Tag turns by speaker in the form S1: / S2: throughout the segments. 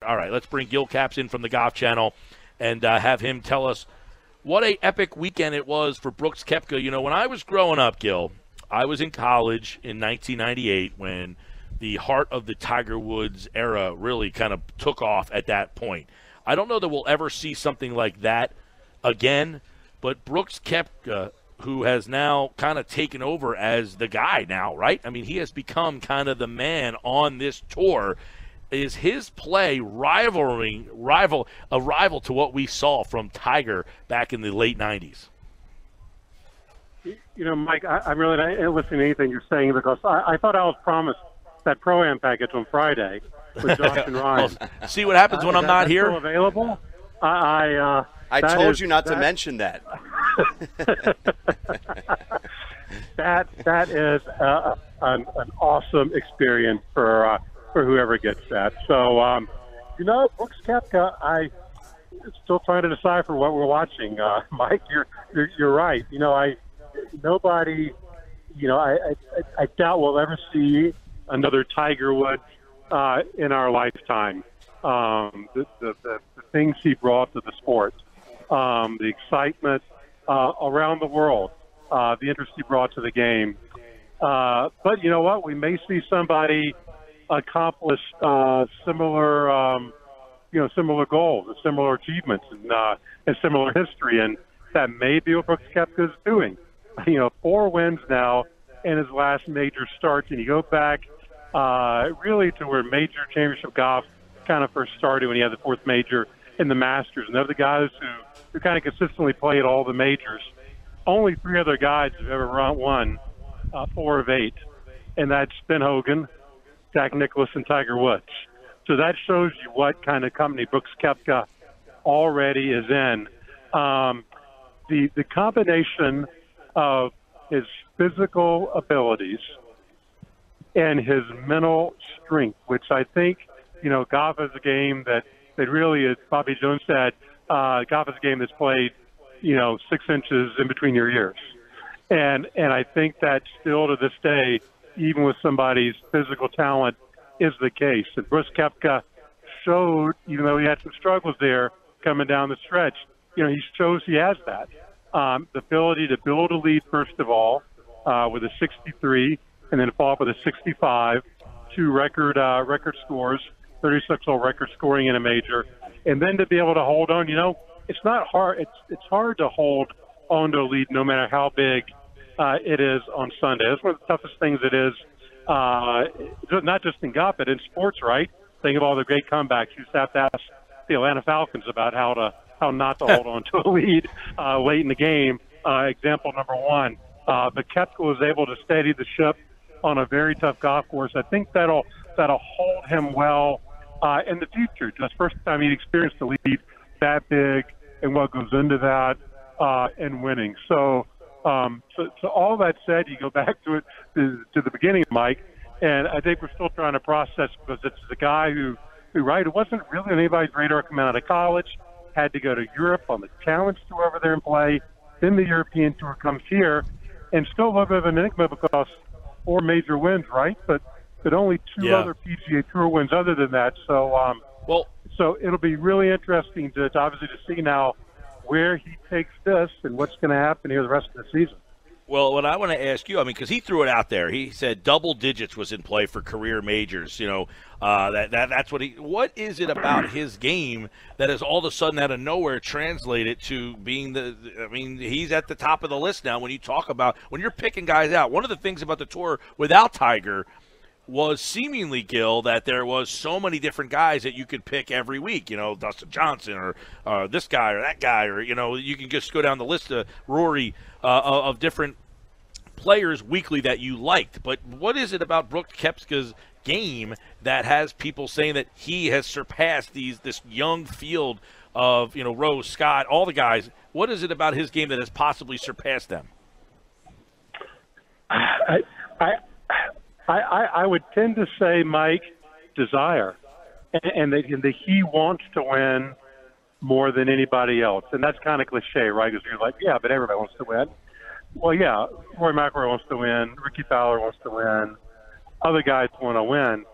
S1: All right, let's bring Gil Capps in from the Golf Channel and have him tell us what a epic weekend it was for Brooks Koepka. You know, when I was growing up, Gil, I was in college in 1998 when the heart of the Tiger Woods era really kind of took off at that point. I don't know that we'll ever see something like that again, but Brooks Koepka, who has now kind of taken over as the guy now, right? I mean, he has become kind of the man on this tour. Is his play a rival to what we saw from Tiger back in the late 90s?
S2: You know, Mike, I'm really not listening to anything you're saying because I thought I was promised that Pro-Am package on Friday with Josh and Ryan.
S1: Well, see what happens when I'm not here?
S2: Still available?
S3: I told you not to mention that.
S2: that is an awesome experience for whoever gets that. So, you know, Brooks Koepka, I still trying to decipher what we're watching. Mike, you're right. You know, I doubt we'll ever see another Tiger Woods in our lifetime. The things he brought to the sport, the excitement around the world, the interest he brought to the game. But you know what? We may see somebody accomplish similar goals and similar achievements and similar history, and that may be what Brooks Koepka is doing. You know, 4 wins now in his last major start, and you go back really to where major championship golf kind of first started when he had the 4th major in the Masters, and they're the guys who kind of consistently play at all the majors. Only 3 other guys have ever won 4 of 8, and that's Ben Hogan, Jack Nicklaus, and Tiger Woods. So that shows you what kind of company Brooks Koepka already is in. The combination of his physical abilities and his mental strength, which I think, you know, golf is a game that really, as Bobby Jones said, golf is a game that's played, you know, 6 inches in between your ears. And I think that still to this day, even with somebody's physical talent, is the case. And Brooks Koepka showed, even though he had some struggles there coming down the stretch, you know, he shows he has that. The ability to build a lead, first of all, with a 63, and then follow up with a 65, 2 record scores, 36-hole record scoring in a major, and then to be able to hold on. You know, it's not hard. It's hard to hold on to a lead no matter how big it is on Sunday. That's one of the toughest things it is, not just in golf, but in sports, right? Think of all the great comebacks. You just have to ask the Atlanta Falcons about how not to hold on to a lead late in the game. Example number 1. But Koepka was able to steady the ship on a very tough golf course. I think that'll hold him well in the future. Just first time he experienced the lead that big and what goes into that and winning. So all that said, you go back to the beginning, Mike, and I think we're still trying to process because it's the guy who right, it wasn't really on anybody's radar coming out of college, had to go to Europe on the Challenge Tour over there and play, then the European Tour comes here, and still a little bit of an enigma because 4 major wins, right? But only 2 other PGA Tour wins other than that. So so it'll be really interesting to obviously to see now where he takes this and what's going to happen here the rest of the season.
S1: Well, what I want to ask you, I mean, because he threw it out there. He said double digits was in play for career majors. You know, that's what he. What is it about his game that has all of a sudden out of nowhere translated to being I mean, he's at the top of the list now. When you talk about when you're picking guys out, one of the things about the tour without Tiger was seemingly, Gil, that there was so many different guys that you could pick every week. You know, Dustin Johnson or this guy or that guy, or, you know, you can just go down the list of Rory of different players weekly that you liked. But what is it about Brooks Koepka's game that has people saying that he has surpassed this young field of, you know, Rose, Scott, all the guys? What is it about his game that has possibly surpassed them?
S2: I would tend to say, Mike, desire, and that he wants to win more than anybody else. And that's kind of cliche, right? Because you're like, yeah, but everybody wants to win. Well, yeah, Rory McIlroy wants to win. Ricky Fowler wants to win. Other guys want to win.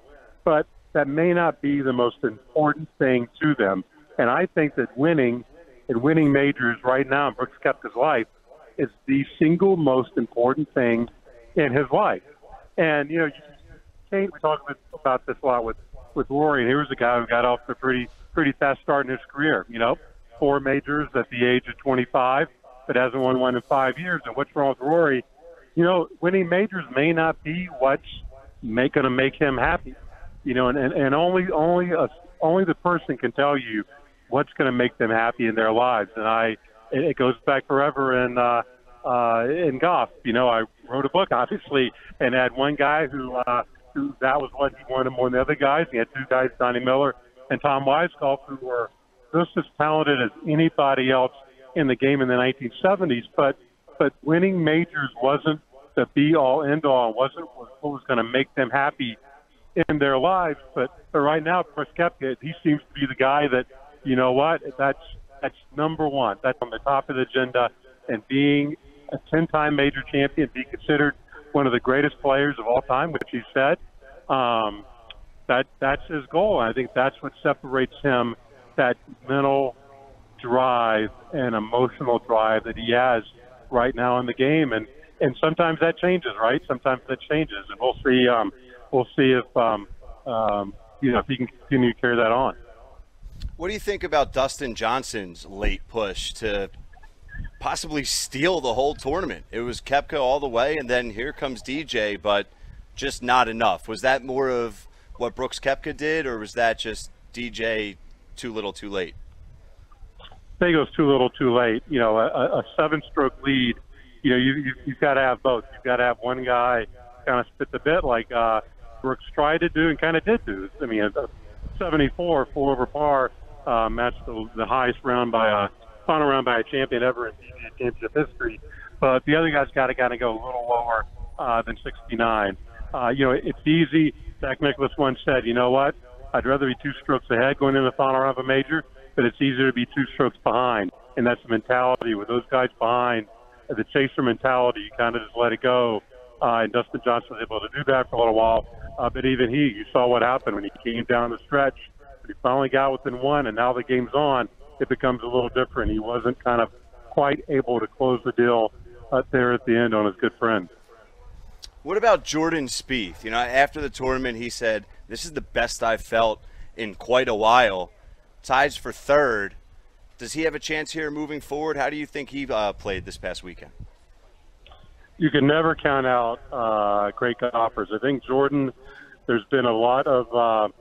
S2: But that may not be the most important thing to them. And I think that winning majors right now in Brooks Koepka's life is the single most important thing in his life. And, you know, we talk about this a lot with Rory, and he was a guy who got off to a pretty fast start in his career, you know, 4 majors at the age of 25, but hasn't won one in 5 years. And what's wrong with Rory? You know, winning majors may not be what's going to make him happy, you know, and only the person can tell you what's going to make them happy in their lives. And it goes back forever in golf. You know, I wrote a book, obviously, and had one guy who that was what he wanted more than the other guys. He had 2 guys, Donnie Miller and Tom Weiskopf, who were just as talented as anybody else in the game in the 1970s. But winning majors wasn't the be-all, end-all. It wasn't what was going to make them happy in their lives. But right now, Brooks Koepka, he seems to be the guy that, you know what, that's number one. That's on the top of the agenda. And being a 10-time major champion, be considered one of the greatest players of all time, which he said, that's his goal. And I think that's what separates him, that mental drive and emotional drive that he has right now in the game. And sometimes that changes, right? Sometimes that changes, and we'll see. We'll see if you know, if he can continue to carry that on.
S3: What do you think about Dustin Johnson's late push to possibly steal the whole tournament? It was Koepka all the way, and then here comes DJ, but just not enough. Was that more of what Brooks Koepka did, or was that just DJ too little too late?
S2: I think it was too little too late. You know, a 7-stroke lead, you know, you've got to have both. You've got to have one guy kind of spit the bit like Brooks tried to do and kind of did do. I mean, a 74, 4 over par, matched the highest round by a final round by a champion ever in PGA Championship history. But the other guy's got to kind of go a little lower than 69. You know, it's easy. Jack Nicklaus once said, you know what? I'd rather be 2 strokes ahead going into the final round of a major, but it's easier to be 2 strokes behind. And that's the mentality. With those guys behind, the chaser mentality, you kind of just let it go. And Dustin Johnson was able to do that for a little while. But even you saw what happened when he came down the stretch. But he finally got within 1, and now the game's on. It becomes a little different. He wasn't kind of quite able to close the deal there at the end on his good friend.
S3: What about Jordan Spieth? You know, after the tournament, he said, this is the best I've felt in quite a while. Ties for 3rd. Does he have a chance here moving forward? How do you think he played this past weekend?
S2: You can never count out great golfers. I think Jordan, there's been a lot of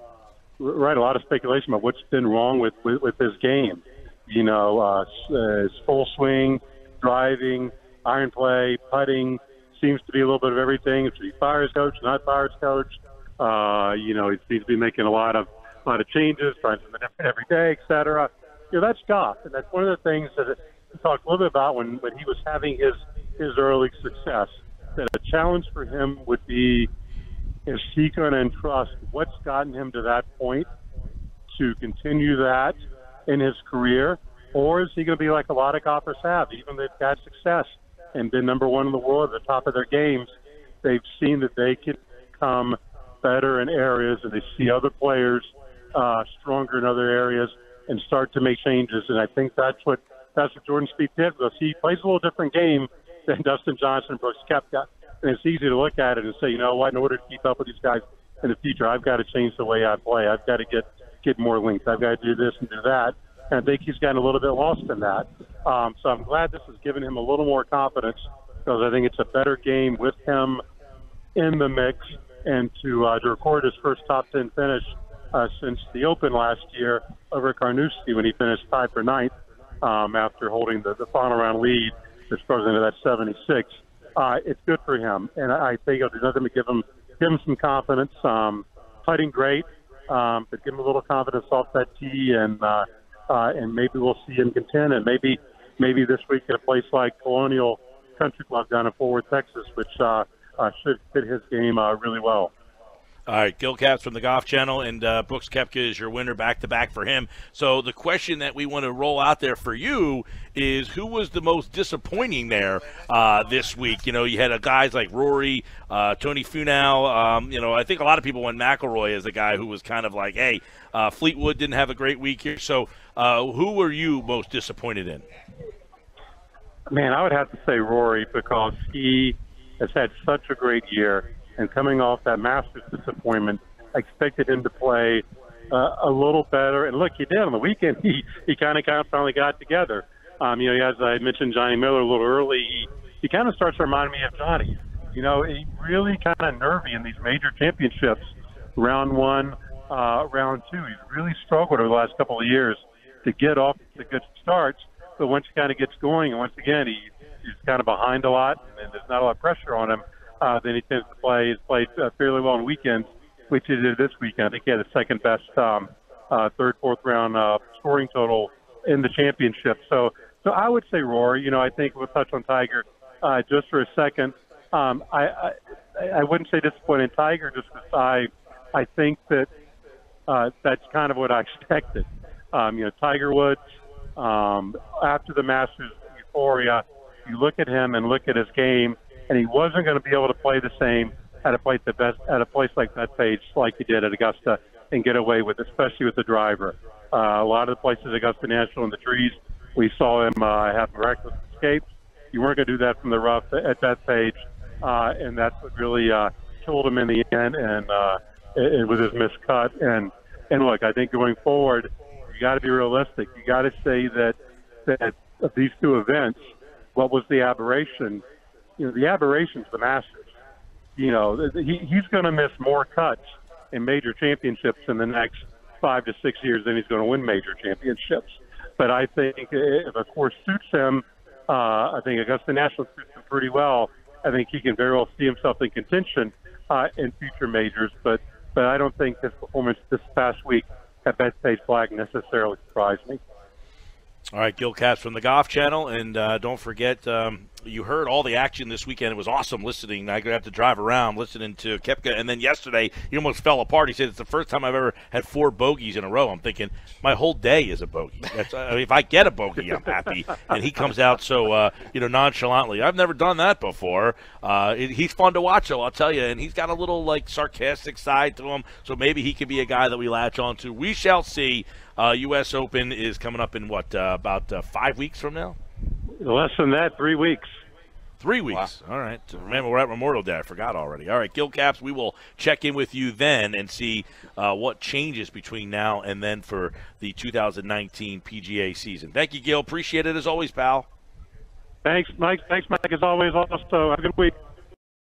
S2: speculation about what's been wrong with his game. You know, his full swing, driving, iron play, putting, seems to be a little bit of everything. Should he fire his coach, not fire his coach? You know, he seems to be making a lot of changes, trying something different every day, et cetera. You know, that's golf, and that's one of the things that we talked a little bit about when he was having his early success. That a challenge for him would be, is he going to entrust what's gotten him to that point to continue that in his career, or is he going to be like a lot of golfers have, even they've got success and been number 1 in the world at the top of their games, they've seen that they can become better in areas, and they see other players stronger in other areas and start to make changes. And I think that's what Jordan Spieth did, because he plays a little different game than Dustin Johnson and Brooks Koepka. And it's easy to look at it and say, you know what, in order to keep up with these guys in the future, I've got to change the way I play. I've got to get more length. I've got to do this and do that. And I think he's gotten a little bit lost in that. So I'm glad this has given him a little more confidence, because I think it's a better game with him in the mix, and to record his first top 10 finish since the Open last year over at Carnoustie, when he finished tied for 9th after holding the final round lead, which goes into that 76. It's good for him, and I think it'll do nothing to give him some confidence. Putting great, but give him a little confidence off that tee, and maybe we'll see him contend. And maybe this week at a place like Colonial Country Club down in Fort Worth, Texas, which should fit his game really well.
S1: All right, Gil Capps from the Golf Channel, and Brooks Koepka is your winner back-to-back for him. So the question that we want to roll out there for you is, who was the most disappointing there this week? You know, you had guys like Rory, Tony Finau. You know, I think a lot of people went McIlroy as the guy who was kind of like, hey, Fleetwood didn't have a great week here. So who were you most disappointed in?
S2: Man, I would have to say Rory, because he has had such a great year. And coming off that Masters disappointment, I expected him to play a little better. And look, he did on the weekend. He kind of finally got together. You know, as I mentioned Johnny Miller a little early, he kind of starts to remind me of Johnny. You know, he really kind of nervy in these major championships. Round one, round two, he's really struggled over the last couple of years to get off to good starts. But once he kind of gets going, and once again, he's kind of behind a lot, and there's not a lot of pressure on him. Then he tends to play. He's played fairly well on weekends, which he did this weekend. I think he had the second best third, fourth round scoring total in the championship. So I would say Rory. You know, I think we'll touch on Tiger just for a second. I wouldn't say disappointed in Tiger, just because I think that that's kind of what I expected. You know, Tiger Woods, after the Masters euphoria, you look at him and look at his game, and he wasn't going to be able to play the same at a place like Bethpage, like he did at Augusta, and get away with, especially with the driver. A lot of the places, Augusta National in the trees, we saw him have miraculous escapes. You weren't going to do that from the rough at Bethpage, and that's what really killed him in the end. And it was his miscut. And look, I think going forward, you got to be realistic. You got to say that of these two events, what was the aberration? You know, the aberration's the Masters. You know, he's going to miss more cuts in major championships in the next 5 to 6 years than he's going to win major championships. But I think if a course suits him, I think Augusta National suits him pretty well. I think he can very well see himself in contention in future majors. But I don't think his performance this past week at Bethpage Flag necessarily surprised me.
S1: All right, Gil Capps from the Golf Channel, and don't forget, you heard all the action this weekend. It was awesome listening. I have to drive around listening to Koepka, and then yesterday he almost fell apart. He said it's the first time I've ever had 4 bogeys in a row. I'm thinking my whole day is a bogey. If I get a bogey, I'm happy. And he comes out so nonchalantly. I've never done that before. He's fun to watch, though, I'll tell you, and he's got a little sarcastic side to him. So maybe he could be a guy that we latch on to. We shall see. U.S. Open is coming up in about 5 weeks from now?
S2: Less than that, 3 weeks.
S1: 3 weeks. Wow. All right. Remember, we're at Memorial Day. I forgot already. All right, Gil Capps, we will check in with you then and see what changes between now and then for the 2019 PGA season. Thank you, Gil. Appreciate it as always, pal.
S2: Thanks, Mike. As always. Also, have a good week.